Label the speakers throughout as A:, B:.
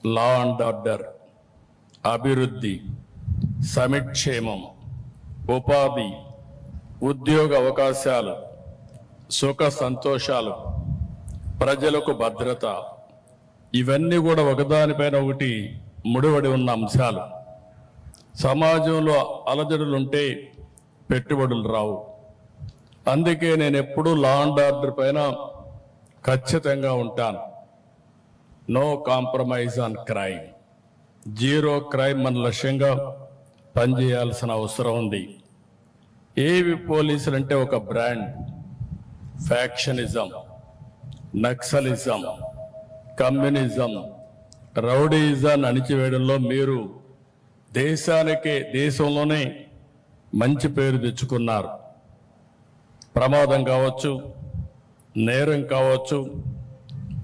A: Law and order, అభివృద్ధి, సమిక్షేమం, ఉపాధి, ఉద్యోగ అవకాశాలు, సుఖ సంతోషాలు, ప్రజలకు భద్రత, ఇవన్నీ కూడా ఒకదానిపైన ఒకటి ముడిపడి ఉన్న అంశాలు. సమాజంలో అలజడులుంటే పెట్టుబడులు రావు. అందుకే నేను ఎప్పుడూ లా అండ్ ఆర్డర్ పైన ఖచ్చితంగా ఉంటాను. No compromise on crime, zero crime మన లక్ష్యంగా పనిచేయాల్సిన అవసరం ఉంది. ఏవి పోలీసులు అంటే ఒక బ్రాండ్. ఫ్యాక్షనిజం, నక్సలిజం, కమ్యూనిజం, రౌడీయిజాన్ని అణిచివేయడంలో మీరు దేశంలోనే మంచి పేరు తెచ్చుకున్నారు. ప్రమాదం కావచ్చు, నేరం కావచ్చు,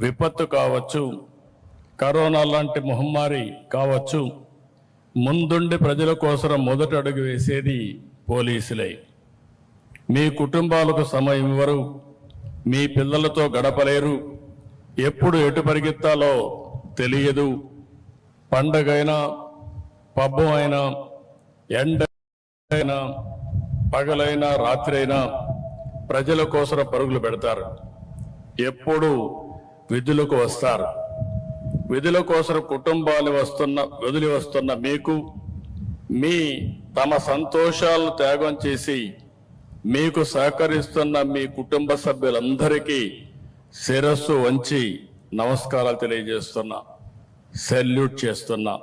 A: విపత్తు కావచ్చు, కరోనా లాంటి మహమ్మారి కావచ్చు, ముందుండి ప్రజల కోసం మొదటి అడుగు వేసేది పోలీసులే. మీ కుటుంబాలకు సమయం ఇవ్వరు, మీ పిల్లలతో గడపలేరు, ఎప్పుడు ఎటు పరిగెత్తాలో తెలియదు. పండగైనా, పబ్బం అయినా, ఎండ అయినా, పగలైనా, రాత్రి అయినా ప్రజల కోసం పరుగులు పెడతారు. ఎప్పుడు విధులకు వస్తారు. విధుల కోసం కుటుంబాలు వదిలి వస్తున్న మీకు తమ సంతోషాలను త్యాగం చేసి మీకు సహకరిస్తున్న మీ కుటుంబ సభ్యులందరికీ శిరస్సు వంచి నమస్కారాలు తెలియజేస్తున్నా, సెల్యూట్ చేస్తున్నా.